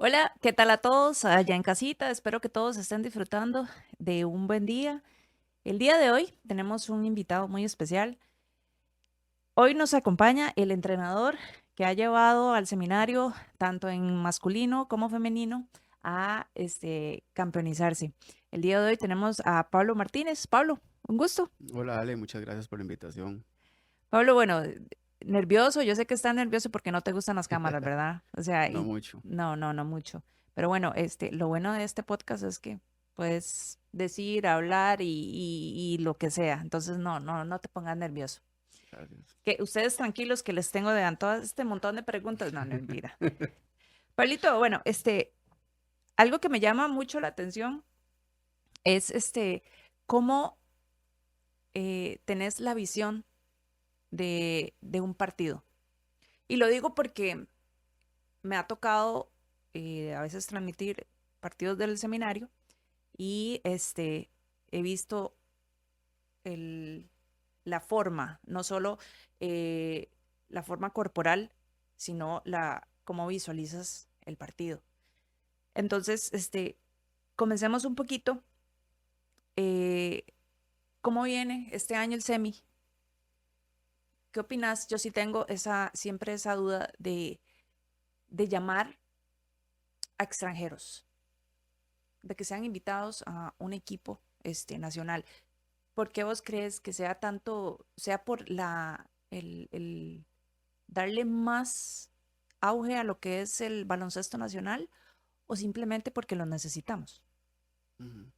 Hola, ¿qué tal a todos allá en casita? Espero que todos estén disfrutando de un buen día. El día de hoy tenemos un invitado muy especial. Hoy nos acompaña el entrenador que ha llevado al seminario, tanto en masculino como femenino, a campeonizarse. El día de hoy tenemos a Pablo Martínez. Pablo, un gusto. Hola Ale, muchas gracias por la invitación. Pablo, bueno, nervioso, yo sé que está nervioso porque no te gustan las cámaras, ¿verdad? O sea, No y mucho. no mucho. Pero bueno, lo bueno de este podcast es que puedes decir, hablar y lo que sea. Entonces, no te pongas nervioso. Gracias. Que ustedes tranquilos que les tengo de todo este montón de preguntas. No, no, mentira. Pablito, bueno, algo que me llama mucho la atención es cómo tenés la visión de un partido. Y lo digo porque me ha tocado a veces transmitir partidos del seminario y he visto el, la forma, no solo eh, la forma corporal, sino cómo visualizas el partido. Entonces, comencemos un poquito. eh, ¿Cómo viene este año el semi? ¿Qué opinas? Yo sí tengo siempre esa duda de llamar a extranjeros, de que sean invitados a un equipo nacional. ¿Por qué vos crees que sea tanto, sea por el darle más auge a lo que es el baloncesto nacional o simplemente porque lo necesitamos? Ujú.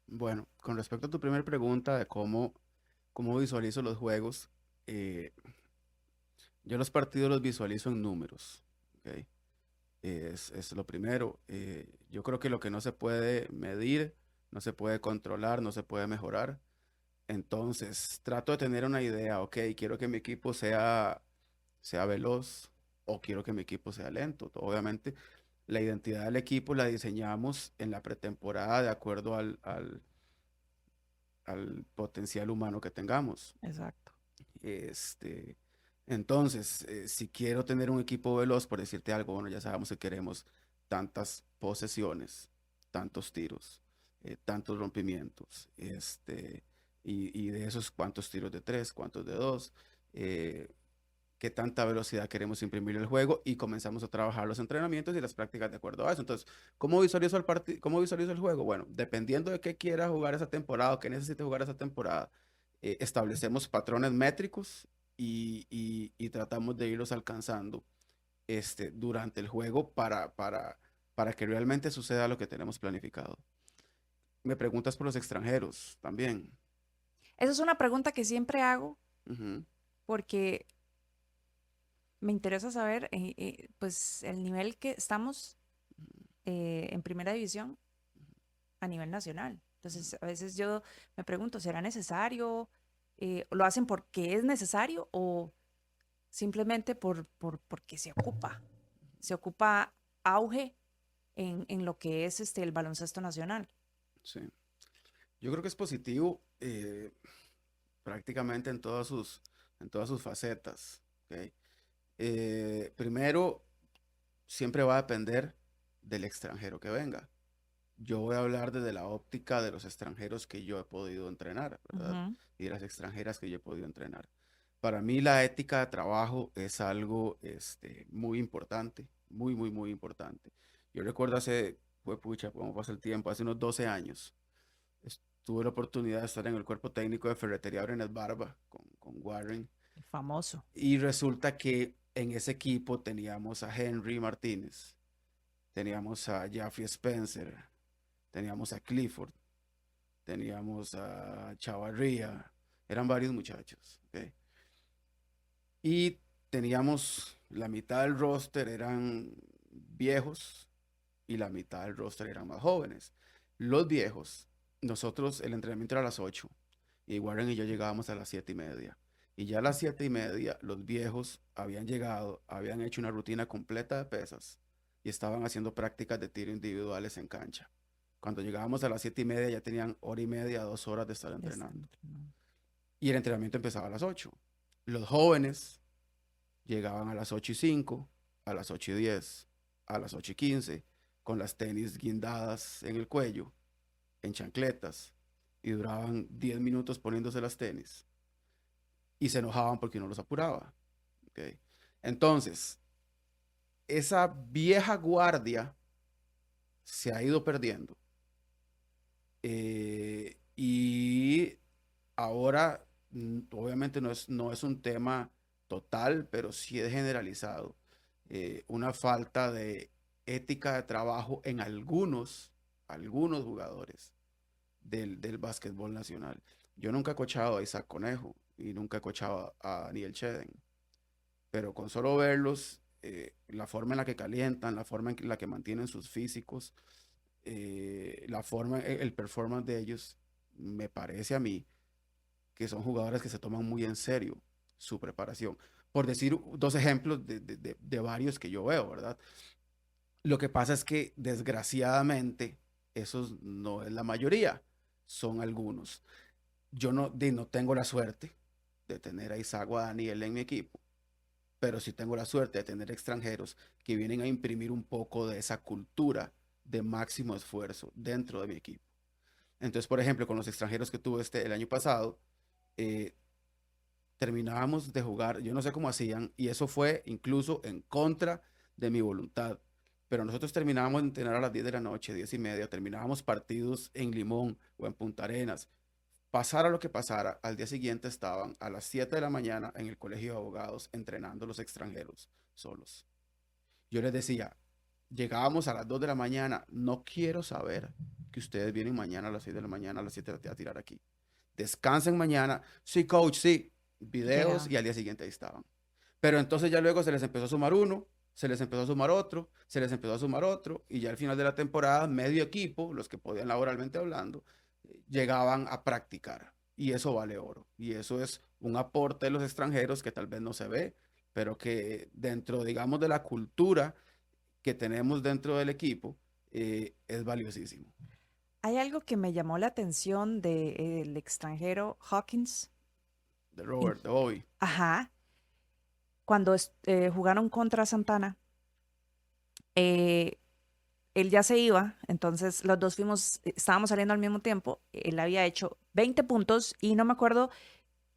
Bueno, con respecto a tu primera pregunta de cómo visualizo los juegos, eh, yo los partidos los visualizo en números, ¿ok? Es lo primero. Yo creo que lo que no se puede medir, no se puede controlar, no se puede mejorar. Entonces, trato de tener una idea, ok, quiero que mi equipo sea veloz o quiero que mi equipo sea lento. Obviamente, la identidad del equipo la diseñamos en la pretemporada de acuerdo al potencial humano que tengamos. Exacto. Este, entonces, si quiero tener un equipo veloz, por decirte algo, bueno, ya sabemos que queremos tantas posesiones, tantos tiros, tantos rompimientos, y de esos cuántos tiros de tres, cuántos de dos, eh, qué tanta velocidad queremos imprimir el juego y comenzamos a trabajar los entrenamientos y las prácticas de acuerdo a eso. Entonces, ¿cómo visualizo el juego? Bueno, dependiendo de qué quiera jugar esa temporada o qué necesite jugar esa temporada, establecemos patrones métricos y tratamos de irlos alcanzando durante el juego para que realmente suceda lo que tenemos planificado. Me preguntas por los extranjeros también. Esa es una pregunta que siempre hago Ujú, porque me interesa saber, pues, el nivel que estamos en primera división a nivel nacional. Entonces, a veces yo me pregunto, ¿será necesario? ¿Lo hacen porque es necesario o simplemente porque se ocupa auge en lo que es el baloncesto nacional? sí. Yo creo que es positivo. Prácticamente en todas sus facetas. ¿Ok? Primero, siempre va a depender del extranjero que venga. Yo voy a hablar desde la óptica de los extranjeros que yo he podido entrenar, ¿verdad? Ujú. Y de las extranjeras que yo he podido entrenar. Para mí la ética de trabajo es algo muy importante, muy, muy, muy importante. Yo recuerdo pucha, cómo pasa el tiempo, hace unos 12 años. Tuve la oportunidad de estar en el cuerpo técnico de Ferretería Brenes Barba con Warren. El famoso. Y resulta que en ese equipo teníamos a Henry Martínez, teníamos a Jeffrey Spencer, teníamos a Clifford, teníamos a Chavarría, eran varios muchachos. ¿Ok? Y teníamos la mitad del roster eran viejos y la mitad del roster eran más jóvenes. Los viejos, nosotros el entrenamiento era a las 8 y Warren y yo llegábamos a las 7:30. Y ya a las 7:30 los viejos habían llegado, habían hecho una rutina completa de pesas y estaban haciendo prácticas de tiro individuales en cancha. Cuando llegábamos a las 7:30 ya tenían hora y media, 2 horas de estar entrenando. No. Y el entrenamiento empezaba a las 8. Los jóvenes llegaban a las 8:05, a las 8:10, a las 8:15 con las tenis guindadas en el cuello, en chancletas, y duraban 10 minutos poniéndose las tenis y se enojaban porque no los apuraba. ¿Ok? Entonces, esa vieja guardia se ha ido perdiendo. Y ahora, obviamente no es un tema total, pero sí es generalizado. Una falta de ética de trabajo en algunos jugadores del básquetbol nacional. Yo nunca he coachado a Isaac Conejo y nunca he coachado a Daniel Cheden, pero con solo verlos, la forma en la que calientan, la forma en la que mantienen sus físicos, el performance de ellos, me parece a mí que son jugadores que se toman muy en serio su preparación. Por decir dos ejemplos de varios que yo veo, ¿verdad? Lo que pasa es que desgraciadamente esos no es la mayoría, son algunos. Yo no tengo la suerte de tener a Isaac o a Daniel en mi equipo, pero sí tengo la suerte de tener extranjeros que vienen a imprimir un poco de esa cultura de máximo esfuerzo dentro de mi equipo. Entonces, por ejemplo, con los extranjeros que tuve el año pasado, eh, terminábamos de jugar, yo no sé cómo hacían, y eso fue incluso en contra de mi voluntad, pero nosotros terminábamos de entrenar a las 10 de la noche, 10:30, terminábamos partidos en Limón o en Punta Arenas. Pasara lo que pasara, al día siguiente estaban a las 7 de la mañana en el colegio de abogados entrenando los extranjeros solos. Yo les decía, llegábamos a las 2 de la mañana, no quiero saber que ustedes vienen mañana a las 6 de la mañana, a las 7 a tirar aquí. Descansen mañana. Sí, coach, sí. Y Videos llegaban. y al día siguiente ahí estaban. Pero entonces ya luego se les empezó a sumar uno, se les empezó a sumar otro, se les empezó a sumar otro, y ya al final de la temporada, medio equipo, los que podían laboralmente hablando, llegaban a practicar. Y eso vale oro. Y eso es un aporte de los extranjeros que tal vez no se ve, pero que dentro, digamos, de la cultura que tenemos dentro del equipo, es valiosísimo. Hay algo que me llamó la atención del extranjero Hawkins. De in- Robert, de Bobby. Ajá, cuando jugaron contra Santana, eh, él ya se iba, entonces los dos estábamos saliendo al mismo tiempo. Él había hecho 20 puntos y no me acuerdo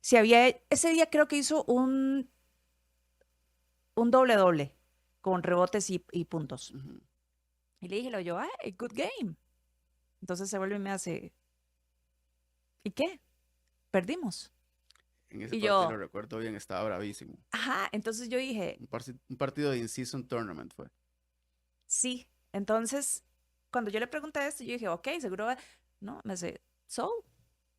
si ese día creo que hizo un doble doble con rebotes y puntos. Ujú. Y le dije yo, hey, good game. Entonces se vuelve y me hace, ¿y qué? Perdimos. En ese Y partido lo yo, recuerdo bien, estaba bravísimo. ajá, entonces yo dije, Un partido de in-season tournament fue. sí. Entonces, cuando yo le pregunté esto, yo dije, ok, seguro va. No, me dice, so,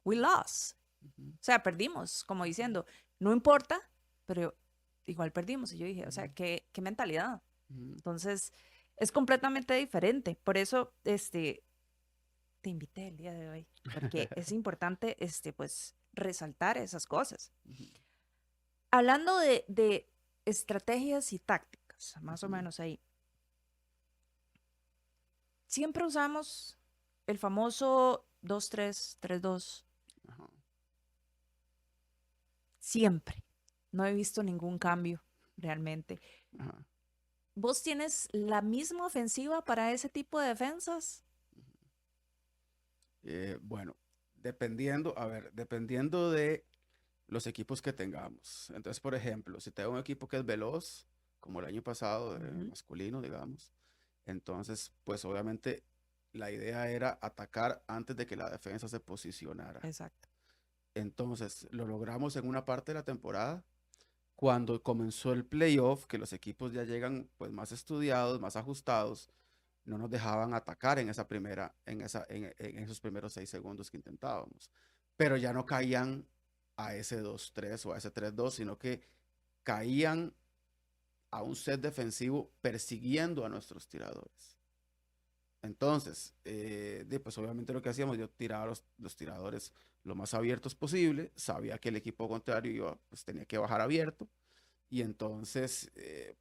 we lost. Ujú, O sea, perdimos, como diciendo, no importa, pero igual perdimos. Y yo dije, o sea, ujú, qué mentalidad. ujú. Entonces, es completamente diferente. Por eso, te invité el día de hoy, porque es importante, pues, resaltar esas cosas. Ujú, Hablando de estrategias y tácticas, más o ujú. menos ahí, siempre usamos el famoso 2-3-3-2, Ajá, siempre. No he visto ningún cambio realmente. ajá. ¿Vos tienes la misma ofensiva para ese tipo de defensas? Bueno, dependiendo de los equipos que tengamos. Entonces, por ejemplo, si tengo un equipo que es veloz, como el año pasado, Ujú. masculino, digamos, entonces, pues obviamente la idea era atacar antes de que la defensa se posicionara. Exacto. Entonces, lo logramos en una parte de la temporada. Cuando comenzó el playoff, que los equipos ya llegan pues más estudiados, más ajustados, no nos dejaban atacar en esos primeros 6 segundos que intentábamos. Pero ya no caían a ese 2-3 o a ese 3-2, sino que caían a un set defensivo persiguiendo a nuestros tiradores. Entonces, pues obviamente lo que hacíamos, yo tiraba los tiradores lo más abiertos posible, sabía que el equipo contrario pues tenía que bajar abierto, y entonces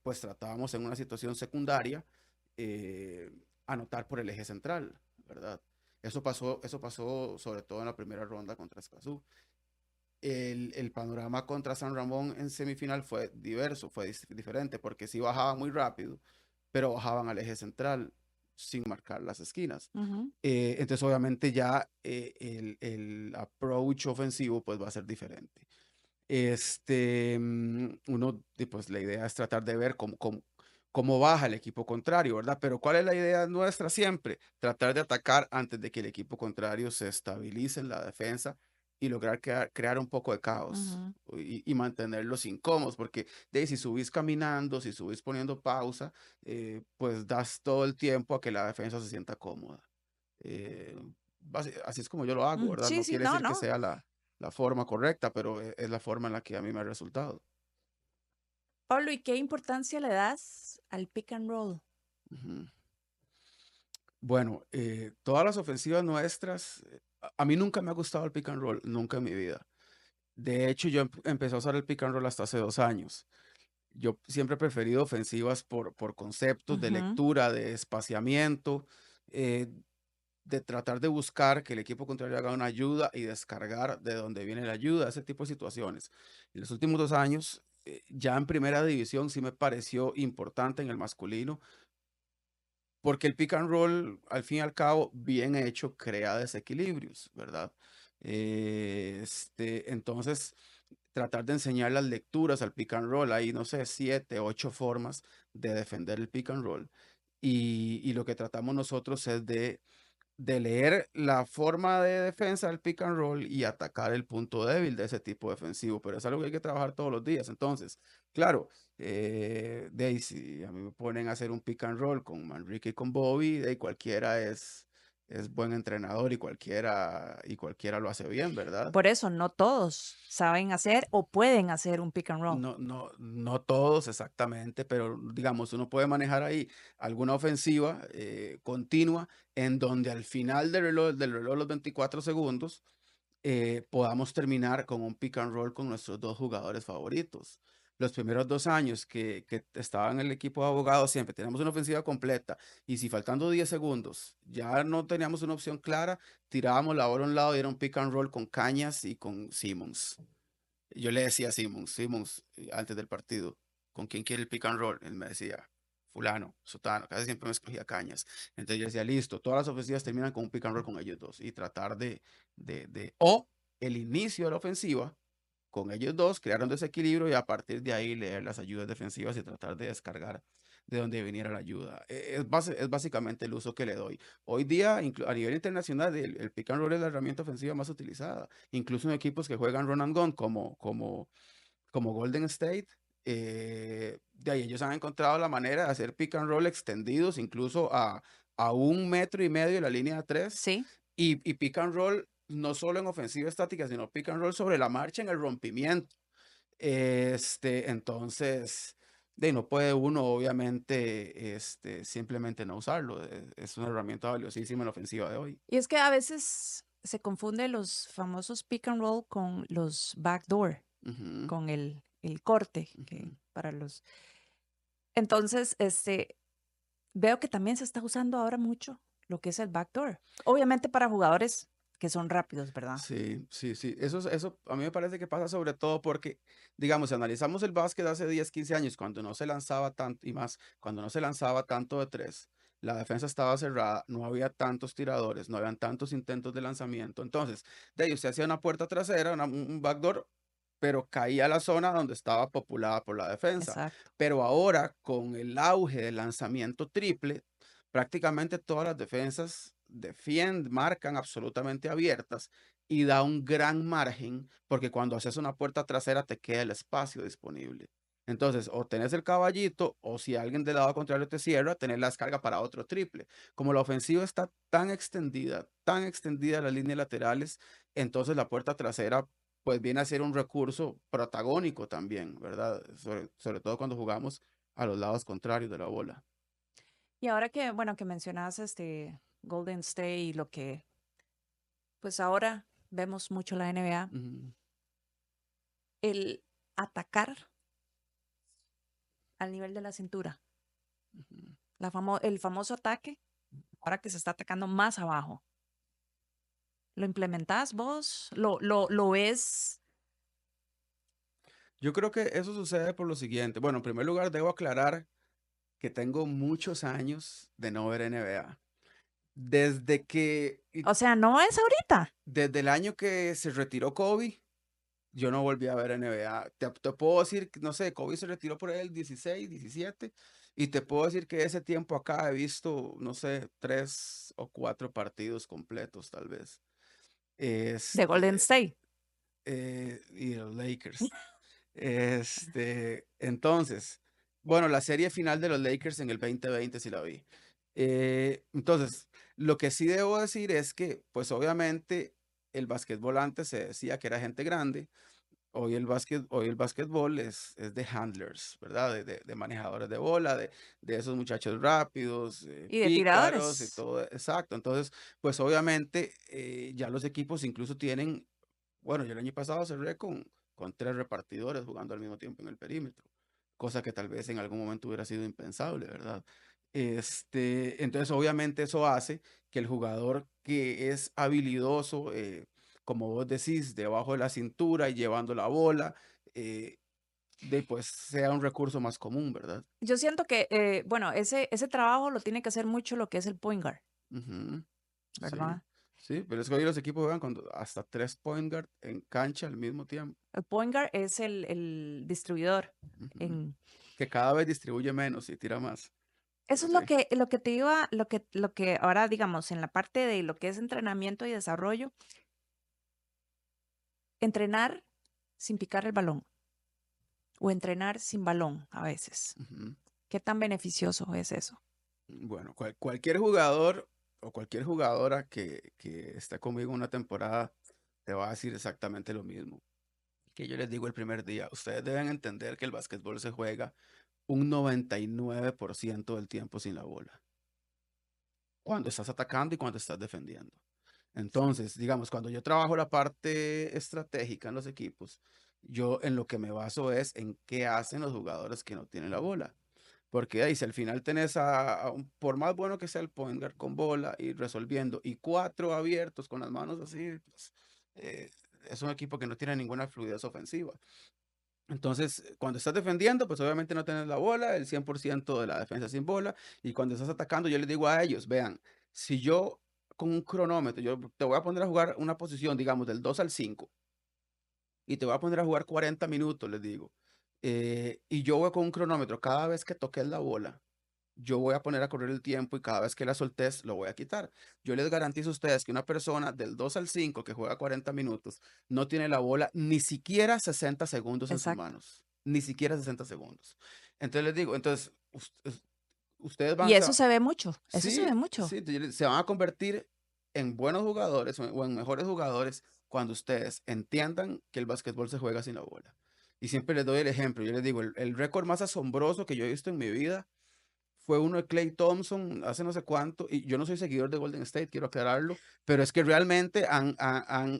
pues tratábamos en una situación secundaria, eh, anotar por el eje central, ¿verdad? Eso pasó sobre todo en la primera ronda contra Escazú. El panorama contra San Ramón en semifinal fue diverso, fue diferente, porque sí bajaba muy rápido, pero bajaban al eje central sin marcar las esquinas. Ujú. Entonces, obviamente, ya el approach ofensivo pues va a ser diferente. Pues la idea es tratar de ver cómo baja el equipo contrario, ¿verdad? Pero ¿cuál es la idea nuestra siempre? Tratar de atacar antes de que el equipo contrario se estabilice en la defensa y lograr crear un poco de caos Ujú. y mantenerlos incómodos, porque de ahí, si subís caminando, si subís poniendo pausa, pues das todo el tiempo a que la defensa se sienta cómoda. Eh, Así es como yo lo hago, ¿verdad? Sí, No sí, quiere no, decir que no. sea la forma correcta, pero es la forma en la que a mí me ha resultado. Pablo, ¿y qué importancia le das al pick and roll? Ujú. Bueno, todas las ofensivas nuestras, a mí nunca me ha gustado el pick and roll, nunca en mi vida. De hecho, yo empecé a usar el pick and roll hasta hace 2 años. Yo siempre he preferido ofensivas por conceptos de Ujú. lectura, de espaciamiento, eh, de tratar de buscar que el equipo contrario haga una ayuda y descargar de donde viene la ayuda, ese tipo de situaciones. En los últimos 2 años, ya en primera división sí me pareció importante en el masculino, porque el pick and roll, al fin y al cabo, bien hecho, crea desequilibrios, ¿verdad? Entonces, tratar de enseñar las lecturas al pick and roll, hay, no sé, 7, 8 formas de defender el pick and roll. Y lo que tratamos nosotros es de leer la forma de defensa del pick and roll y atacar el punto débil de ese tipo defensivo, pero es algo que hay que trabajar todos los días. Entonces, claro, de ahí, si a mí me ponen a hacer un pick and roll con Manrique y con Bobby, de ahí cualquiera es buen entrenador y cualquiera lo hace bien, ¿verdad? Por eso no todos saben hacer o pueden hacer un pick and roll. No, no, no todos exactamente, pero digamos, uno puede manejar ahí alguna ofensiva continua en donde al final del reloj, los 24 segundos, podamos terminar con un pick and roll con nuestros dos jugadores favoritos. Los primeros 2 años que estaba en el equipo de abogados, siempre teníamos una ofensiva completa y si faltando 10 segundos ya no teníamos una opción clara, tirábamos la bola a un lado y era un pick and roll con Cañas y con Simmons. Yo le decía a Simmons, antes del partido, ¿con quién quiere el pick and roll? Él me decía, fulano, sotano, casi siempre me escogía Cañas. Entonces yo decía, listo, todas las ofensivas terminan con un pick and roll con ellos dos y tratar o el inicio de la ofensiva con ellos dos, crear un desequilibrio y a partir de ahí leer las ayudas defensivas y tratar de descargar de donde viniera la ayuda. Es básicamente el uso que le doy. Hoy día, a nivel internacional, el pick and roll es la herramienta ofensiva más utilizada. Incluso en equipos que juegan run and gun como Golden State, de ahí ellos han encontrado la manera de hacer pick and roll extendidos incluso a 1,5 metros de la línea de tres Sí. y pick and roll no solo en ofensiva estática, sino pick and roll sobre la marcha en el rompimiento. Entonces, no puede uno, obviamente, simplemente no usarlo. Es una herramienta valiosísima en la ofensiva de hoy. Y es que a veces se confunde los famosos pick and roll con los backdoor, Ujú, con el corte que ujú. para los. Entonces, veo que también se está usando ahora mucho lo que es el backdoor. Obviamente para jugadores que son rápidos, ¿verdad? Sí, sí, sí. Eso a mí me parece que pasa sobre todo porque, digamos, si analizamos el básquet hace 10, 15 años, cuando no se lanzaba tanto y más, cuando no se lanzaba tanto de tres, la defensa estaba cerrada, no había tantos tiradores, no habían tantos intentos de lanzamiento. Entonces, de ahí usted hacía una puerta trasera, un backdoor, pero caía a la zona donde estaba populada por la defensa. Exacto. Pero ahora, con el auge del lanzamiento triple, prácticamente todas las defensas marcan absolutamente abiertas y da un gran margen porque cuando haces una puerta trasera te queda el espacio disponible. Entonces, o tenés el caballito o si alguien del lado contrario te cierra, tenés la descarga para otro triple. Como la ofensiva está tan extendida las líneas laterales, entonces la puerta trasera pues viene a ser un recurso protagónico también, ¿verdad? Sobre todo cuando jugamos a los lados contrarios de la bola. Y ahora que, bueno, que mencionas Golden State y lo que, pues ahora vemos mucho la NBA, Ujú, el atacar al nivel de la cintura, ujú. el famoso ataque, ahora que se está atacando más abajo. ¿Lo implementás vos? ¿Lo ves? Yo creo que eso sucede por lo siguiente. Bueno, en primer lugar, debo aclarar que tengo muchos años de no ver NBA. Desde que, O sea, no es ahorita. desde el año que se retiró Kobe, yo no volví a ver NBA. Te puedo decir, que, no sé, Kobe se retiró por ahí el 16, 17, y te puedo decir que ese tiempo acá he visto, no sé, 3 o 4 partidos completos, tal vez. De Golden Este, State. y los Lakers. Entonces, bueno, la serie final de los Lakers en el 2020 sí la vi. Entonces, lo que sí debo decir es que, pues obviamente, el basquetbol antes se decía que era gente grande. Hoy el básquetbol es de handlers, ¿verdad? De manejadores de bola, de esos muchachos rápidos, Y de pícaros y tiradores. todo. Exacto. Entonces, pues obviamente ya los equipos incluso tienen, bueno, yo el año pasado cerré con 3 repartidores jugando al mismo tiempo en el perímetro, cosa que tal vez en algún momento hubiera sido impensable, ¿verdad? Entonces, obviamente eso hace que el jugador que es habilidoso, como vos decís, debajo de la cintura y llevando la bola, eh, pues sea un recurso más común, ¿verdad? Yo siento que, bueno, ese trabajo lo tiene que hacer mucho lo que es el point guard, Ujú. Sí, ¿verdad? sí, pero es que hoy los equipos juegan con hasta 3 point guard en cancha al mismo tiempo. El point guard es el distribuidor. Ujú. En, Que cada vez distribuye menos y tira más. eso Pero es sí. lo que te iba, lo que ahora, digamos, en la parte de lo que es entrenamiento y desarrollo, entrenar sin picar el balón o entrenar sin balón a veces. Ujú. ¿Qué tan beneficioso es eso? Bueno, cualquier jugador o cualquier jugadora que está conmigo una temporada te va a decir exactamente lo mismo que yo les digo el primer día. Ustedes deben entender que el básquetbol se juega un 99% del tiempo sin la bola, cuando estás atacando y cuando estás defendiendo. Sí, Entonces, digamos, cuando yo trabajo la parte estratégica en los equipos, yo en lo que me baso es en qué hacen los jugadores que no tienen la bola. Porque ahí, si al final tenés por más bueno que sea el point guard con bola y resolviendo, y 4 abiertos con las manos así, pues, eh, es un equipo que no tiene ninguna fluidez ofensiva. Entonces, cuando estás defendiendo, pues obviamente no tienes la bola, el 100% de la defensa sin bola, y cuando estás atacando, yo les digo a ellos, vean, si yo con un cronómetro, yo te voy a poner a jugar una posición, digamos, del 2 al 5 y te voy a poner a jugar 40 minutos, les digo, y yo voy con un cronómetro, cada vez que toques la bola, yo voy a poner a correr el tiempo y cada vez que la soltés lo voy a quitar. Yo les garantizo a ustedes que una persona del 2 al 5 que juega 40 minutos no tiene la bola ni siquiera 60 segundos en sus exacto. manos. Ni siquiera 60 segundos. Entonces les digo, entonces ustedes Y van, eso se ve mucho, eso se sí, ve mucho. sí, se van a convertir en buenos jugadores o en mejores jugadores cuando ustedes entiendan que el básquetbol se juega sin la bola. Y siempre les doy el ejemplo. Yo les digo, el récord más asombroso que yo he visto en mi vida fue uno de Clay Thompson hace no sé cuánto, y yo no soy seguidor de Golden State, quiero aclararlo, pero es que realmente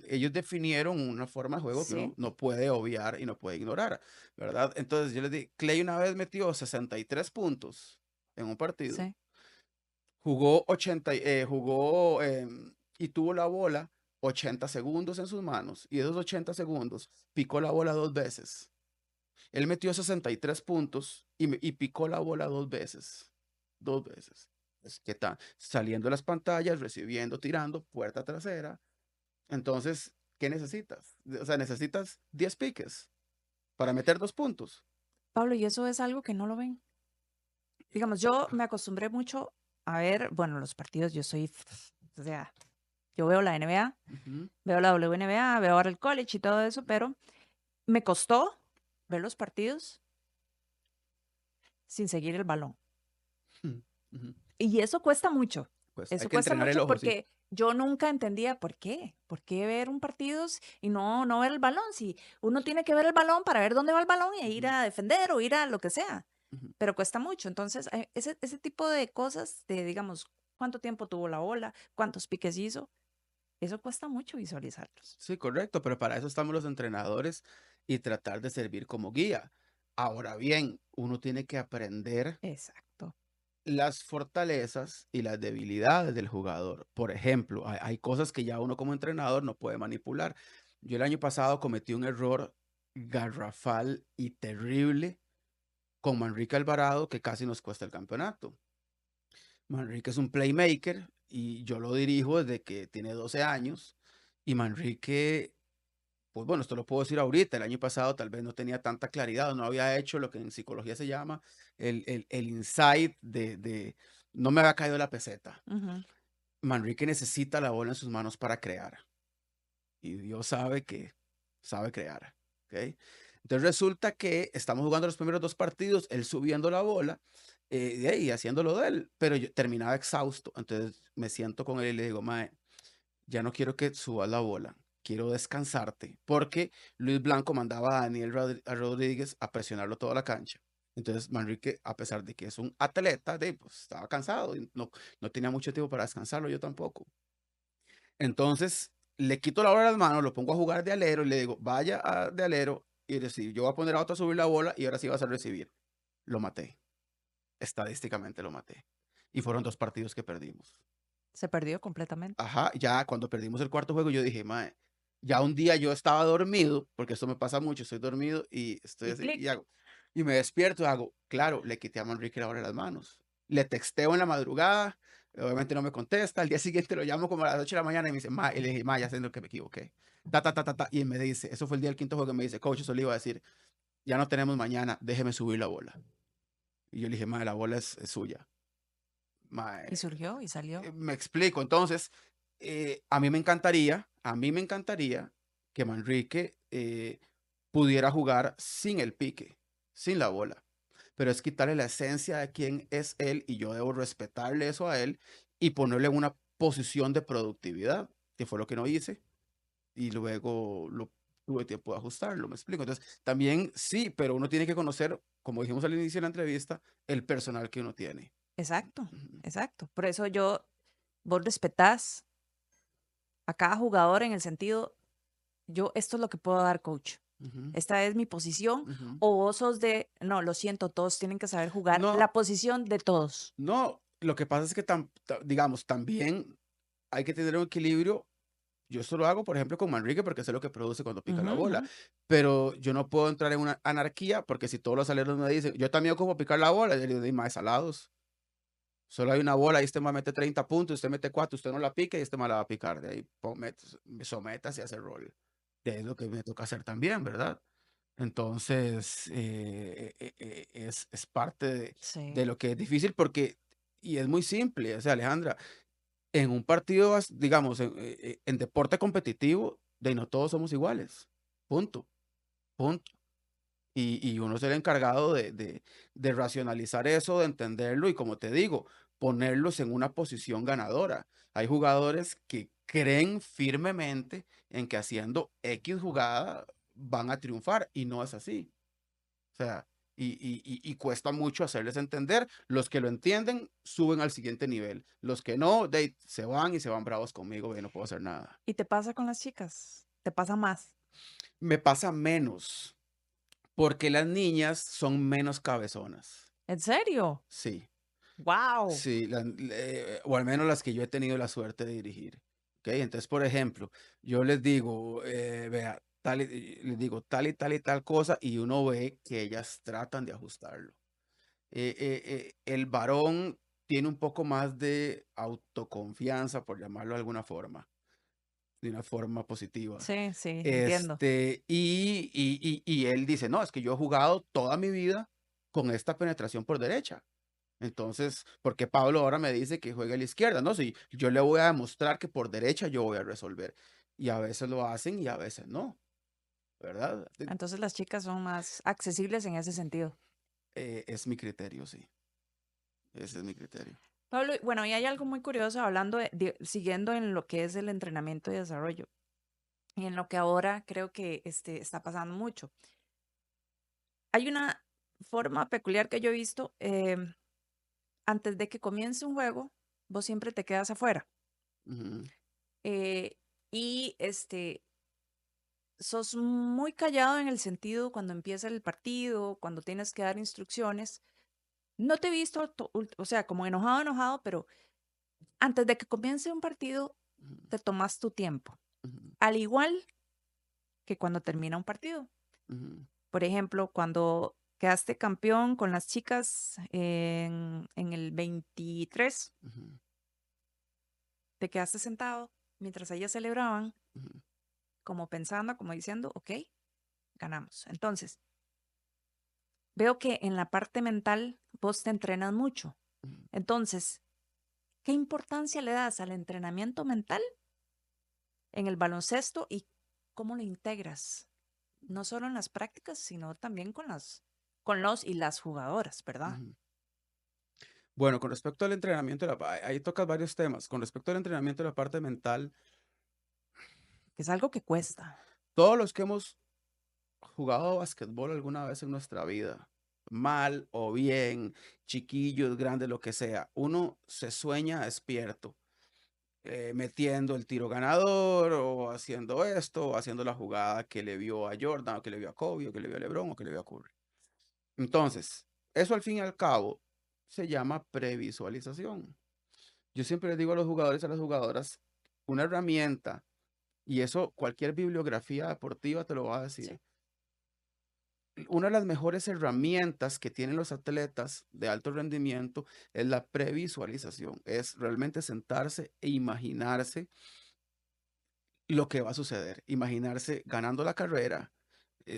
ellos definieron una forma de juego que uno Sí, no puede obviar y no puede ignorar, ¿verdad? Entonces yo les di, Clay una vez metió 63 puntos en un partido, sí, jugó 80, y tuvo la bola 80 segundos en sus manos, y esos 80 segundos picó la bola 2 veces. Él metió 63 puntos y picó la bola 2 veces. 2 veces. Es que está saliendo de las pantallas, recibiendo, tirando, puerta trasera. Entonces, ¿qué necesitas? O sea, necesitas 10 piques para meter 2 puntos. Pablo, y eso es algo que no lo ven. Digamos, yo me acostumbré mucho a ver, bueno, los partidos, yo soy, o sea, yo veo la NBA, Ujú, veo la WNBA, veo ahora el college y todo eso, pero me costó ver los partidos sin seguir el balón. ujú. Y eso cuesta mucho. Pues hay Eso que cuesta entrenar el mucho ojo, sí. porque yo nunca entendía por qué ver un partido y no ver el balón. Si uno tiene que ver el balón para ver dónde va el balón e ir Ujú, a defender o ir a lo que sea, ujú. pero cuesta mucho. Entonces, ese tipo de cosas, de digamos, cuánto tiempo tuvo la bola, cuántos piques hizo, eso cuesta mucho visualizarlos. Sí, correcto, pero para eso estamos los entrenadores y tratar de servir como guía. Ahora bien, uno tiene que aprender Exacto. las fortalezas y las debilidades del jugador. Por ejemplo, hay cosas que ya uno como entrenador no puede manipular. Yo el año pasado cometí un error garrafal y terrible con Manrique Alvarado, que casi nos cuesta el campeonato. Manrique es un playmaker y yo lo dirijo desde que tiene 12 años. Y Manrique, pues bueno, esto lo puedo decir ahorita, el año pasado tal vez no tenía tanta claridad, no había hecho lo que en psicología se llama el insight no me había caído la peseta. Ujú. Manrique necesita la bola en sus manos para crear. Y Dios sabe que sabe crear. ¿Ok? Entonces resulta que estamos jugando los primeros 2 partidos, él subiendo la bola y haciéndolo de él, pero yo terminaba exhausto. Entonces me siento con él y le digo, Mae, ya no quiero que subas la bola, quiero descansarte, porque Luis Blanco mandaba a a Rodríguez a presionarlo toda la cancha. Entonces Manrique, a pesar de que es un atleta, pues, estaba cansado y no tenía mucho tiempo para descansarlo, yo tampoco. Entonces le quito la bola de las manos, lo pongo a jugar de alero y le digo, vaya de alero y recibir. Yo voy a poner a otro a subir la bola y ahora sí vas a recibir. Lo maté. Estadísticamente lo maté. Y fueron 2 partidos que perdimos. Se perdió completamente. Ajá, ya cuando perdimos el cuarto juego, yo dije, mae, ya un día yo estaba dormido, porque esto me pasa mucho, estoy dormido y estoy Y así, clic. y me despierto y hago, claro, le quité a Manrique la bola de las manos. Le texteo en la madrugada, obviamente no me contesta, al día siguiente lo llamo como a las 8 de la mañana y me dice, ma, y le dije, ma, ya sé en lo que me equivoqué. Y él me dice, eso fue el día del quinto juego que me dice, coach, eso le iba a decir, ya no tenemos mañana, déjeme subir la bola. Y yo le dije, ma, la bola es suya. Ma, Y surgió y salió. me explico. Entonces, a mí me encantaría que Manrique pudiera jugar sin el pique, sin la bola. Pero es quitarle la esencia de quién es él y yo debo respetarle eso a él y ponerle en una posición de productividad, que fue lo que no hice. Y luego tuve tiempo de ajustarlo, me explico. Entonces, también sí, pero uno tiene que conocer, como dijimos al inicio de la entrevista, el personal que uno tiene. Exacto, Ujú, exacto. Por eso vos respetás a cada jugador en el sentido, yo esto es lo que puedo dar, coach. ujú, Esta es mi posición. ujú. O vos sos de, no, lo siento, todos tienen que saber jugar No, la posición de todos. no, lo que pasa es que, digamos, también hay que tener un equilibrio. Yo esto lo hago, por ejemplo, con Manrique porque sé lo que produce cuando pica Ujú, la bola, ujú. pero yo no puedo entrar en una anarquía porque si todos los aleros me dicen, yo también ocupo picar la bola, y yo le digo, más salados. Solo hay una bola y este me mete 30 puntos, usted mete 4, usted no la pica y este me la va a picar. De ahí, sometas y hace rol. De ahí es lo que me toca hacer también, ¿verdad? Entonces, es parte de Sí, lo que es difícil porque, y es muy simple, o sea, Alejandra, en un partido, digamos, en deporte competitivo, de no todos somos iguales. Punto, punto. Y uno es el encargado de racionalizar eso, de entenderlo y, como te digo, ponerlos en una posición ganadora. Hay jugadores que creen firmemente en que haciendo X jugada van a triunfar y no es así. O sea, y cuesta mucho hacerles entender. Los que lo entienden suben al siguiente nivel. Los que no, se van y se van bravos conmigo y no puedo hacer nada. ¿y te pasa con las chicas? ¿Te pasa más? Me pasa menos porque las niñas son menos cabezonas. ¿En serio? Sí, ¡Wow! sí, o al menos las que yo he tenido la suerte de dirigir. ¿Ok? Entonces, por ejemplo, yo les digo, vea, les digo tal y tal y tal cosa y uno ve que ellas tratan de ajustarlo. El varón tiene un poco más de autoconfianza, por llamarlo de alguna forma, de una forma positiva. Sí, sí, entiendo. Y él dice, no, es que yo he jugado toda mi vida con esta penetración por derecha. Entonces, ¿por qué Pablo ahora me dice que juegue a la izquierda? No, si yo le voy a demostrar que por derecha yo voy a resolver. Y a veces lo hacen y a veces no, ¿verdad? Entonces las chicas son más accesibles en ese sentido. Es mi criterio, sí. Ese es mi criterio. Pablo, bueno, y hay algo muy curioso hablando siguiendo en lo que es el entrenamiento y desarrollo, y en lo que ahora creo que está pasando mucho. Hay una forma peculiar que yo he visto, antes de que comience un juego, vos siempre te quedas afuera. Ujú, eh, y sos muy callado en el sentido cuando empieza el partido, cuando tienes que dar instrucciones. No te he visto, o sea, como enojado, enojado, pero antes de que comience un partido, ujú, te tomas tu tiempo. ujú, Al igual que cuando termina un partido. ujú, Por ejemplo, cuando quedaste campeón con las chicas en el 23, Ujú, te quedaste sentado mientras ellas celebraban, ujú, como pensando, como diciendo, ok, ganamos. Entonces, veo que en la parte mental vos te entrenas mucho. ujú. Entonces, ¿qué importancia le das al entrenamiento mental en el baloncesto y cómo lo integras? No solo en las prácticas, sino también con los y las jugadoras, ¿verdad? Ujú. Bueno, con respecto al entrenamiento, ahí tocas varios temas. Con respecto al entrenamiento de la parte mental, Que es algo que cuesta. todos los que hemos jugado basquetbol alguna vez en nuestra vida, mal o bien, chiquillos, grandes, lo que sea, uno se sueña despierto, metiendo el tiro ganador o haciendo esto, o haciendo la jugada que le vio a Jordan, o que le vio a Kobe, o que le vio a LeBron, o que le vio a Curry. Entonces, eso al fin y al cabo se llama previsualización. Yo siempre les digo a los jugadores y a las jugadoras, una herramienta, y eso cualquier bibliografía deportiva te lo va a decir. Sí. Una de las mejores herramientas que tienen los atletas de alto rendimiento es la previsualización, es realmente sentarse e imaginarse lo que va a suceder, imaginarse ganando la carrera.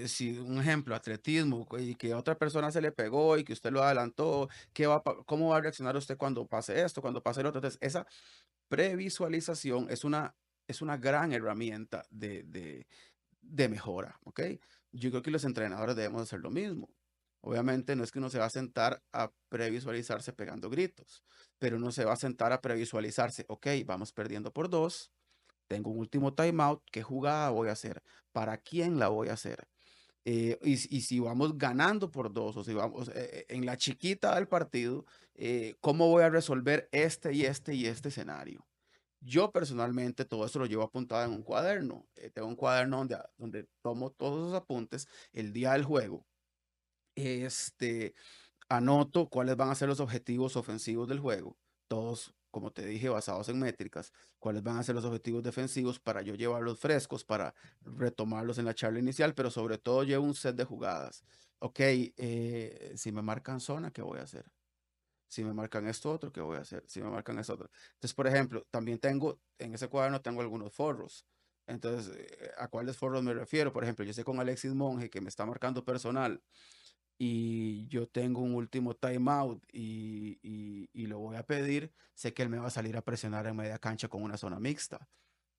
Si un ejemplo, atletismo, y que a otra persona se le pegó y que usted lo adelantó, ¿cómo va a reaccionar usted cuando pase esto, cuando pase lo otro? Entonces, esa previsualización es una gran herramienta de mejora, ¿ok? Yo creo que los entrenadores debemos hacer lo mismo. Obviamente no es que uno se va a sentar a previsualizarse pegando gritos, pero uno se va a sentar a previsualizarse, ok, vamos perdiendo por 2, tengo un último timeout, ¿qué jugada voy a hacer? ¿Para quién la voy a hacer? Y si vamos ganando por 2 o si vamos en la chiquita del partido, ¿cómo voy a resolver este y este y este escenario? Yo personalmente todo eso lo llevo apuntado en un cuaderno. Tengo un cuaderno donde tomo todos esos apuntes el día del juego. Este, anoto cuáles van a ser los objetivos ofensivos del juego. Todos, como te dije, basados en métricas. Cuáles van a ser los objetivos defensivos para yo llevarlos frescos, para retomarlos en la charla inicial, pero sobre todo llevo un set de jugadas. Ok, si me marcan zona, ¿qué voy a hacer? Si me marcan esto otro, ¿qué voy a hacer? Si me marcan esto otro. Entonces, por ejemplo, también tengo, en ese cuaderno tengo algunos forros. Entonces, ¿a cuáles forros me refiero? Por ejemplo, yo sé con Alexis Monge que me está marcando personal y yo tengo un último timeout y lo voy a pedir, sé que él me va a salir a presionar en media cancha con una zona mixta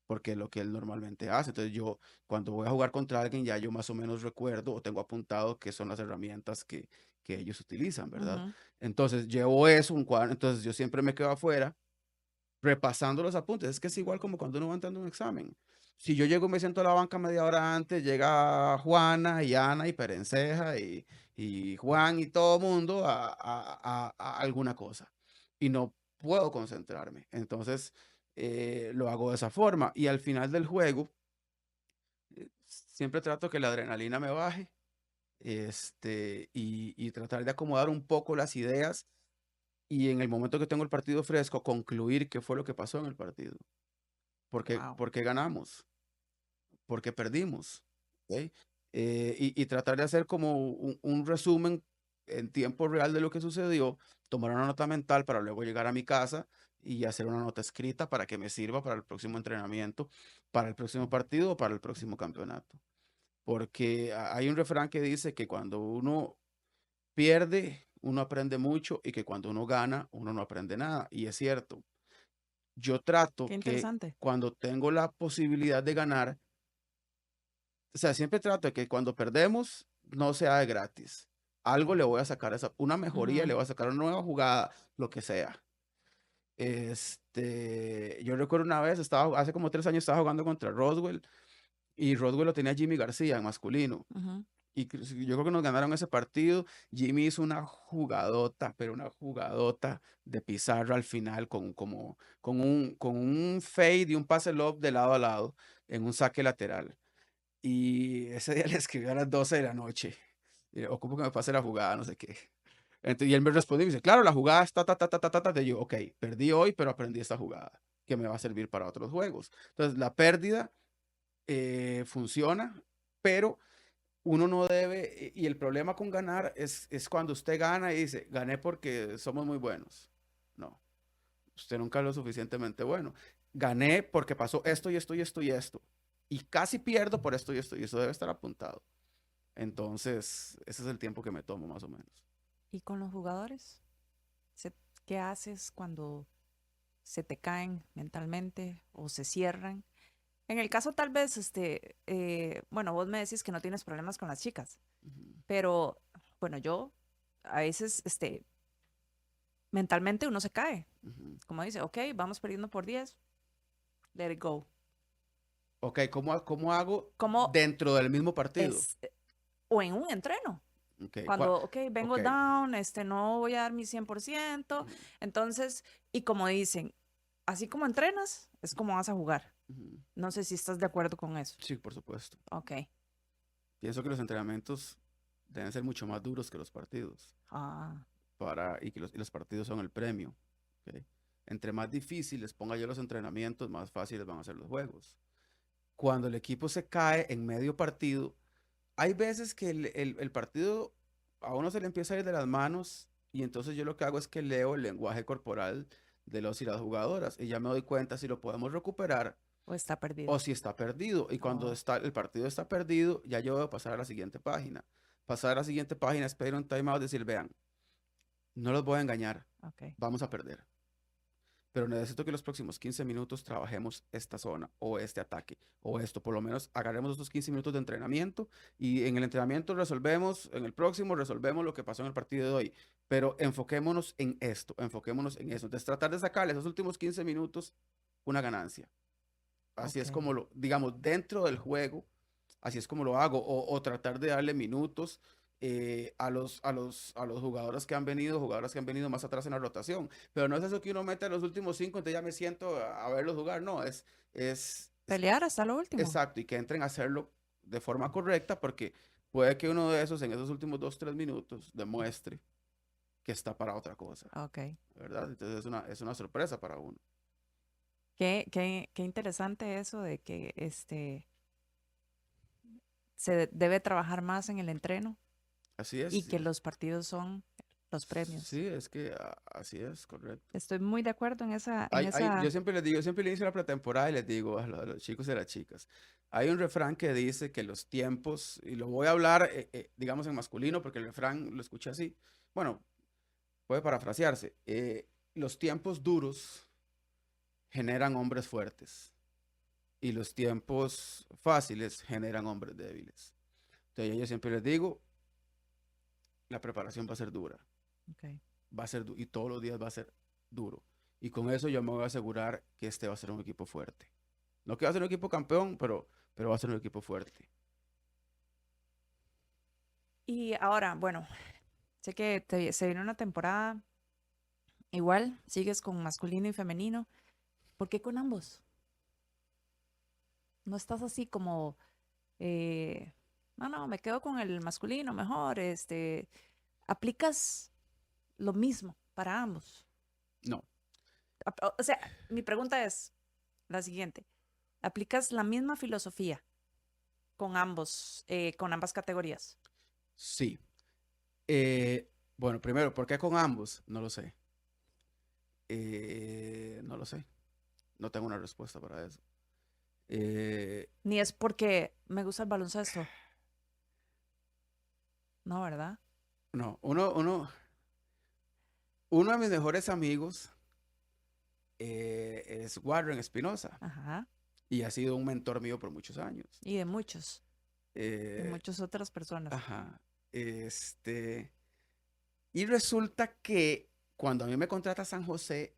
porque es lo que él normalmente hace. Entonces yo, cuando voy a jugar contra alguien, ya yo más o menos recuerdo o tengo apuntado qué son las herramientas que ellos utilizan, ¿verdad? Ujú, Entonces llevo eso, un cuadro, entonces yo siempre me quedo afuera repasando los apuntes. Es que es igual como cuando uno va entrando a un examen. Si yo llego y me siento a la banca media hora antes, llega Juana y Ana y Perenceja y Juan y todo mundo a alguna cosa. Y no puedo concentrarme. Entonces, lo hago de esa forma. Y al final del juego, siempre trato que la adrenalina me baje, y tratar de acomodar un poco las ideas y en el momento que tengo el partido fresco, concluir qué fue lo que pasó en el partido. wow. ¿Por qué ganamos? ¿Por qué perdimos? ¿Ok? Y tratar de hacer como un resumen en tiempo real de lo que sucedió, tomar una nota mental para luego llegar a mi casa y hacer una nota escrita para que me sirva para el próximo entrenamiento, para el próximo partido o para el próximo campeonato. Porque hay un refrán que dice que cuando uno pierde, uno aprende mucho y que cuando uno gana, uno no aprende nada. Y es cierto, yo Qué trato que interesante. cuando tengo la posibilidad de ganar, o sea, siempre trato de que cuando perdemos no sea de gratis. Algo le voy a sacar, una mejoría, le Ujú, voy a sacar una nueva jugada, lo que sea. Yo recuerdo una vez, hace como 3 años estaba jugando contra Roswell y Roswell lo tenía Jimmy García en masculino. ujú. Yo creo que nos ganaron ese partido. Jimmy hizo una jugadota, pero una jugadota de pizarra al final con un fade y un pase lob de lado a lado en un saque lateral. Y ese día le escribí a las 12 de la noche. Ocupo que me pase la jugada, no sé qué. Y él me respondió y me dice, claro, la jugada está, ta, ta, ta, ta, ta, ta. Y yo, ok, perdí hoy, pero aprendí esta jugada que me va a servir para otros juegos. Entonces, la pérdida funciona, pero uno no debe, y el problema con ganar es cuando usted gana y dice, gané porque somos muy buenos. No, usted nunca es lo suficientemente bueno. Gané porque pasó esto y esto y esto y esto. Y casi pierdo por esto y esto, y eso debe estar apuntado. Entonces, ese es el tiempo que me tomo más o menos. ¿Y con los jugadores? Se- ¿Qué haces cuando se te caen mentalmente o se cierran? En el caso tal vez, bueno, vos me decís que no tienes problemas con las chicas, Ujú, pero bueno, yo a veces, mentalmente uno se cae, ujú. como dice, ok, vamos perdiendo por 10, let it go. Ok, ¿cómo hago Como dentro del mismo partido? es, o en un entreno, Ok, cuando, ok, vengo ok. down, no voy a dar mi 100%, Ujú, entonces, y como dicen, así como entrenas, es como vas a jugar. ujú. No sé si estás de acuerdo con eso. Sí, por supuesto. Ok. Pienso que los entrenamientos deben ser mucho más duros que los partidos. Ah, Y los partidos son el premio. ¿Ok? Entre más difíciles ponga yo los entrenamientos, más fáciles van a ser los juegos. Cuando el equipo se cae en medio partido, hay veces que el partido a uno se le empieza a ir de las manos y entonces yo lo que hago es que leo el lenguaje corporal de los y las jugadoras y ya me doy cuenta si lo podemos recuperar o está o perdido. si está perdido. Y cuando Oh, el partido está perdido, ya yo voy a pasar a la siguiente página. Pasar a la siguiente página es pedir un timeout y decir, vean, no los voy a engañar, ok. vamos a perder. Pero necesito que los próximos 15 minutos trabajemos esta zona o este ataque o esto. Por lo menos agarremos esos 15 minutos de entrenamiento y en el entrenamiento resolvemos, en el próximo resolvemos lo que pasó en el partido de hoy. Pero enfoquémonos en esto, enfoquémonos en eso. Entonces tratar de sacarle esos últimos 15 minutos una ganancia. Así Ok. es como digamos, dentro del juego, así es como lo hago. O tratar de darle minutos a los jugadoras que han venido más atrás en la rotación. Pero no es eso que uno mete a los últimos cinco, entonces ya me siento a verlos jugar. No, es Pelear hasta lo último. exacto. Y que entren a hacerlo de forma correcta, porque puede que uno de esos en esos últimos 2, 3 minutos demuestre que está para otra cosa, Ok. ¿verdad? Entonces es una sorpresa para uno. Qué interesante eso de que se debe trabajar más en el entreno Así y es. que los partidos son los premios. Sí, es que así es, correcto. Estoy muy de acuerdo en Yo esa. siempre les digo, siempre le inicio la pretemporada y les digo a los chicos y a las chicas, hay un refrán que dice que los tiempos, y lo voy a hablar, digamos, en masculino, porque el refrán lo escuché así, bueno, puede parafrasearse, los tiempos duros generan hombres fuertes y los tiempos fáciles generan hombres débiles. Entonces yo siempre les digo, la preparación va a ser dura. Ok. Va a ser y todos los días va a ser duro. Y con eso yo me voy a asegurar que este va a ser un equipo fuerte. No que va a ser un equipo campeón, pero va a ser un equipo fuerte. Y ahora, bueno, sé que se viene una temporada igual, sigues con masculino y femenino. ¿Por qué con ambos? No estás así como, eh, no, me quedo con el masculino mejor, aplicas lo mismo para ambos. No, O sea, mi pregunta es la siguiente. ¿Aplicas la misma filosofía con ambas categorías? sí. Bueno, primero, ¿por qué con ambos? No lo sé. No lo sé. No tengo una respuesta para eso. Eh, Ni es porque me gusta el baloncesto. No, ¿verdad? no, uno de mis mejores amigos es Warren Espinosa Ajá. y ha sido un mentor mío por muchos años. Y de Eh, muchas otras personas. ajá. Y resulta que cuando a mí me contrata San José,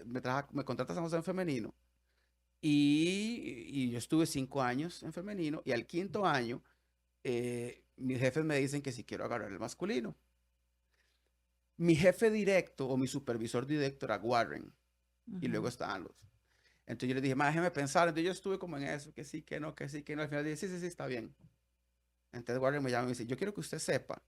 me contrata San José en femenino, y yo estuve 5 años en femenino, y al quinto año, mis jefes me dicen que si quiero agarrar el masculino. Mi jefe directo o mi supervisor directo era Warren, y luego Ujú. estaban los. Entonces yo le dije, déjeme pensar. Entonces yo estuve como en eso, que sí, que no, que sí, que no. Al final dije, sí, sí, sí, está bien. Entonces Warren me llama y me dice, yo quiero que usted sepa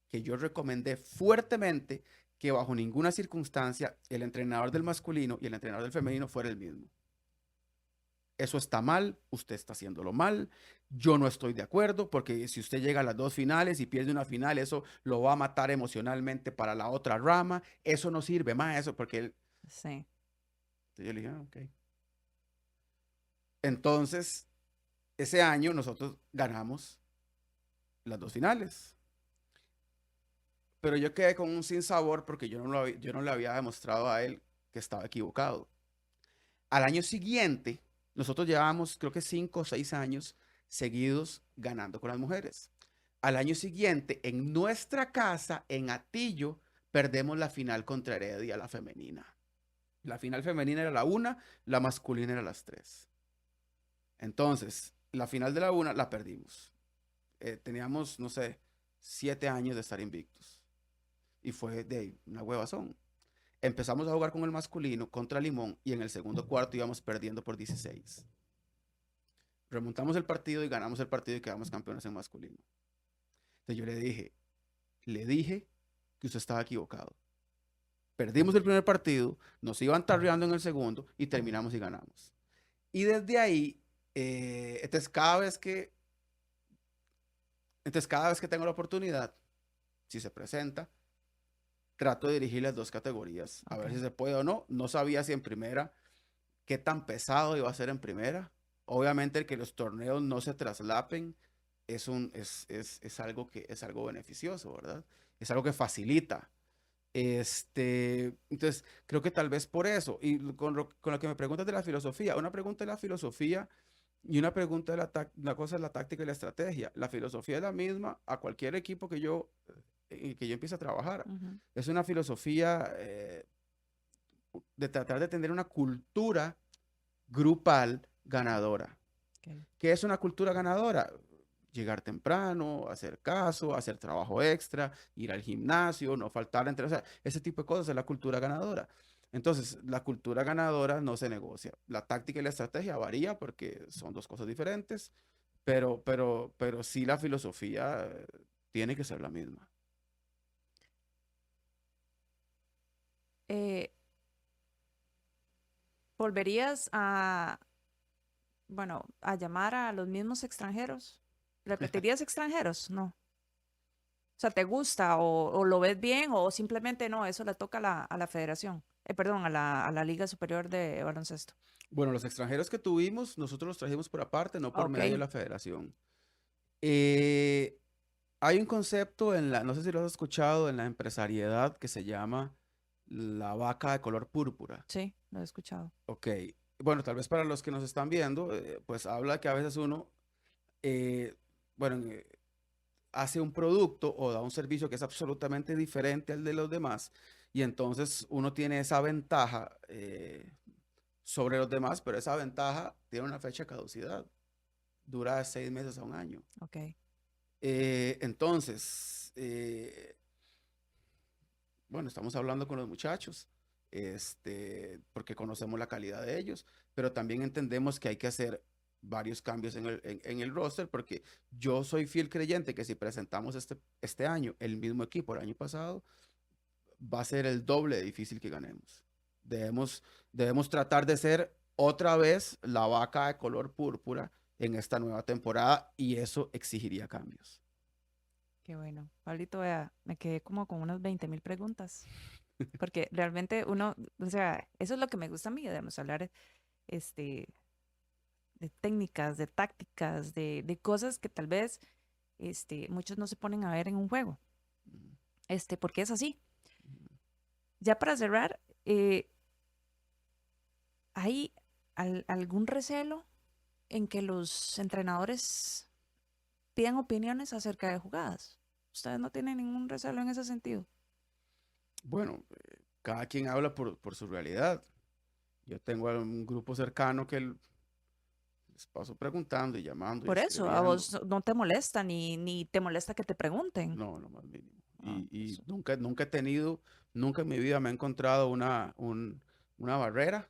que yo recomendé fuertemente que bajo ninguna circunstancia el entrenador del masculino y el entrenador del femenino fuera el mismo. eso está mal, usted está haciéndolo mal, yo no estoy de acuerdo, porque si usted llega a las dos finales y pierde una final, eso lo va a matar emocionalmente para la otra rama, eso no sirve más, eso, porque él, Sí. entonces yo le dije, "Ah, ok". Entonces, ese año nosotros ganamos las dos finales, pero yo quedé con un sinsabor porque yo no le había demostrado a él que estaba equivocado. Al año siguiente, nosotros llevábamos, creo que 5 o 6 años seguidos ganando con las mujeres. Al año siguiente, en nuestra casa, en Atillo, perdemos la final contra Heredia, la femenina. La final femenina era la 1, la masculina era las 3. Entonces, la final de la 1 la perdimos. Teníamos, no sé, 7 años de estar invictos. Y fue de una huevazón. Empezamos a jugar con el masculino contra Limón y en el segundo cuarto íbamos perdiendo por 16. Remontamos el partido y ganamos el partido y quedamos campeones en masculino. Entonces yo le dije que usted estaba equivocado. Perdimos el primer partido, nos iban tarreando en el segundo y terminamos y ganamos. Y desde ahí, entonces cada vez que tengo la oportunidad, si se presenta, trato de dirigir las dos categorías, a ver Ok. si se puede o no. No sabía si en primera, qué tan pesado iba a ser en primera. Obviamente el que los torneos no se traslapen es algo beneficioso, ¿verdad? Es algo que facilita. Entonces, creo que tal vez por eso, y con lo que me preguntas de la filosofía, una pregunta de la filosofía y una pregunta de una cosa es la táctica y la estrategia. La filosofía es la misma a cualquier equipo que yo empiece a trabajar. Ujú. Es una filosofía de tratar de tener una cultura grupal ganadora. Ok. ¿Qué es una cultura ganadora? Llegar temprano, hacer caso, hacer trabajo extra, ir al gimnasio, no faltar entre, o sea, ese tipo de cosas es la cultura ganadora. Entonces, la cultura ganadora no se negocia. La táctica y la estrategia varía porque son dos cosas diferentes, pero sí la filosofía tiene que ser la misma. Eh, ¿Volverías a, bueno, a llamar a los mismos extranjeros? ¿Repetirías extranjeros? No. O sea, ¿te gusta o lo ves bien o simplemente no? Eso le toca a la federación. Perdón, a la Liga Superior de Baloncesto. Bueno, los extranjeros que tuvimos, nosotros los trajimos por aparte, no por Ok. medio de la federación. Eh, Hay un concepto no sé si lo has escuchado, en la empresariedad que se llama la vaca de color púrpura. Sí, lo he escuchado. Ok, bueno, tal vez para los que nos están viendo, pues habla que a veces uno, eh, bueno, hace un producto o da un servicio que es absolutamente diferente al de los demás y entonces uno tiene esa ventaja sobre los demás, pero esa ventaja tiene una fecha de caducidad, dura 6 meses a un año. Ok. Entonces, bueno, estamos hablando con los muchachos, porque conocemos la calidad de ellos, pero también entendemos que hay que hacer varios cambios en el roster, porque yo soy fiel creyente que si presentamos este año el mismo equipo el año pasado, va a ser el doble de difícil que ganemos. Debemos tratar de ser otra vez la vaca de color púrpura en esta nueva temporada y eso exigiría cambios. Qué bueno. Pablito, vea, me quedé como con unas 20.000 preguntas. Porque realmente uno, o sea, eso es lo que me gusta a mí, debemos hablar este, de técnicas, de tácticas, de cosas que tal vez muchos no se ponen a ver en un juego. Porque es así. Ya para cerrar, ¿hay algún recelo en que los entrenadores pidan opiniones acerca de jugadas? ¿Ustedes no tienen ningún recelo en ese sentido? Bueno, cada quien habla por su realidad. Yo tengo a un grupo cercano que les paso preguntando y llamando y Por eso, a escribiendo. vos no te molesta ni te molesta que te pregunten. No, lo más mínimo. Ah, Y eso. nunca he tenido, nunca en mi vida me he encontrado una barrera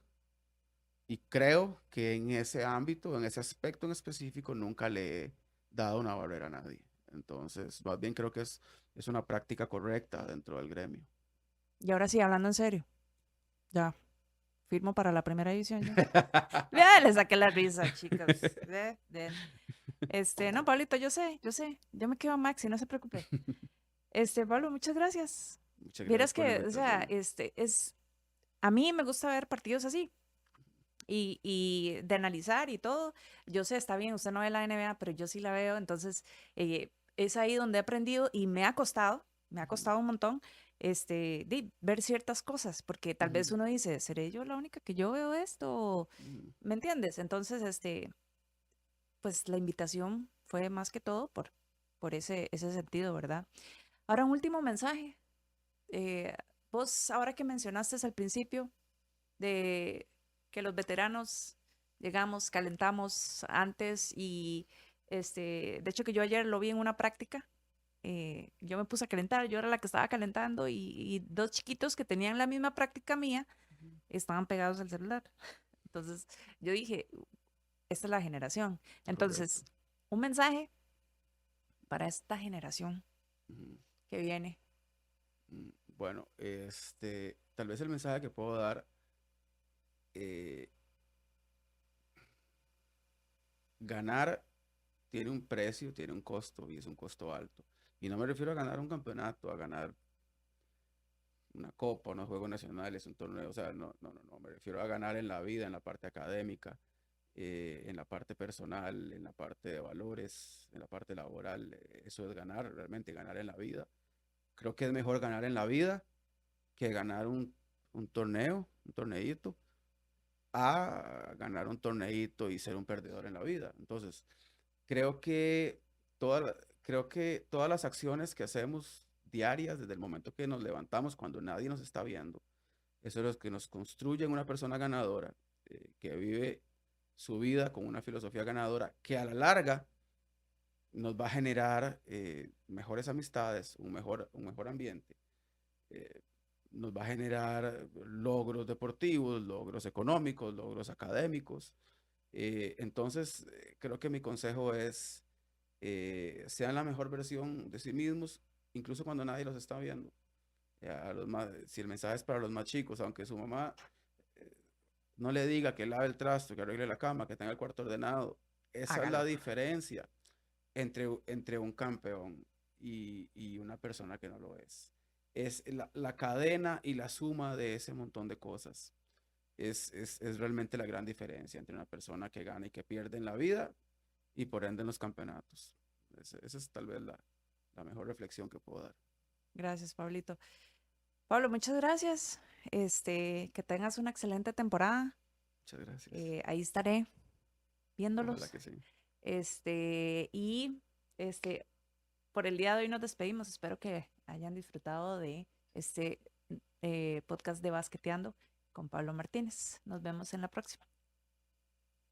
y creo que en ese ámbito, en ese aspecto en específico, nunca le he dado una barrera a nadie. Entonces, más bien creo que es una práctica correcta dentro del gremio. Y ahora sí, hablando en serio, ya. firmo para la primera división yo. Vea, le saqué la risa, chicos. No, Pablito, yo sé, yo me quedo a Maxi, no se preocupe. Pablo, muchas gracias. Muchas gracias Vieras por la que, o sea, invitación. a mí me gusta ver partidos así y de analizar y todo. Yo sé, está bien, usted no ve la NBA, pero yo sí la veo, entonces es ahí donde he aprendido y me ha Ujú, costado un montón ver ciertas cosas, porque tal vez ujú, uno dice, ¿seré yo la única que yo veo esto? ujú, ¿Me entiendes? Entonces, pues la invitación fue más que todo por ese sentido, ¿verdad? Ahora, un último mensaje. Eh, Vos, ahora que mencionaste al principio de que los veteranos llegamos, calentamos antes y de hecho que yo ayer lo vi en una práctica, yo me puse a calentar, yo era la que estaba calentando y dos chiquitos que tenían la misma práctica mía ujú. estaban pegados al celular. Entonces yo dije, esta es la generación. Correcto. Entonces, un mensaje para esta generación Ujú. que viene. Bueno, tal vez el mensaje que puedo dar, eh, ganar tiene un precio, tiene un costo y es un costo alto. Y no me refiero a ganar un campeonato, a ganar una copa, unos juegos nacionales, un torneo, o sea, no, me refiero a ganar en la vida, en la parte académica, en la parte personal, en la parte de valores, en la parte laboral. Eso es ganar, realmente ganar en la vida. Creo que es mejor ganar en la vida que ganar un torneo, un torneito, a ganar un torneito y ser un perdedor en la vida. Entonces, creo que, creo que todas las acciones que hacemos diarias, desde el momento que nos levantamos, cuando nadie nos está viendo, eso es lo que nos construye en una persona ganadora, que vive su vida con una filosofía ganadora, que a la larga nos va a generar mejores amistades, un mejor ambiente, eh, nos va a generar logros deportivos, logros económicos, logros académicos. Entonces, creo que mi consejo es, sean la mejor versión de sí mismos, incluso cuando nadie los está viendo. Si el mensaje es para los más chicos, aunque su mamá eh, no le diga que lave el trasto, que arregle la cama, que tenga el cuarto ordenado, esa es la Hágalo. diferencia entre un campeón y una persona que no lo es. Es la cadena y la suma de ese montón de cosas. Es realmente la gran diferencia entre una persona que gana y que pierde en la vida y por ende en los campeonatos. Esa es tal vez la mejor reflexión que puedo dar. Gracias, Pablito. Pablo, muchas gracias. Que tengas una excelente temporada. Muchas gracias. Ahí estaré Ojalá viéndolos. que sí. Y por el día de hoy nos despedimos. Espero que hayan disfrutado de este podcast de Basqueteando con Pablo Martínez. Nos vemos en la próxima.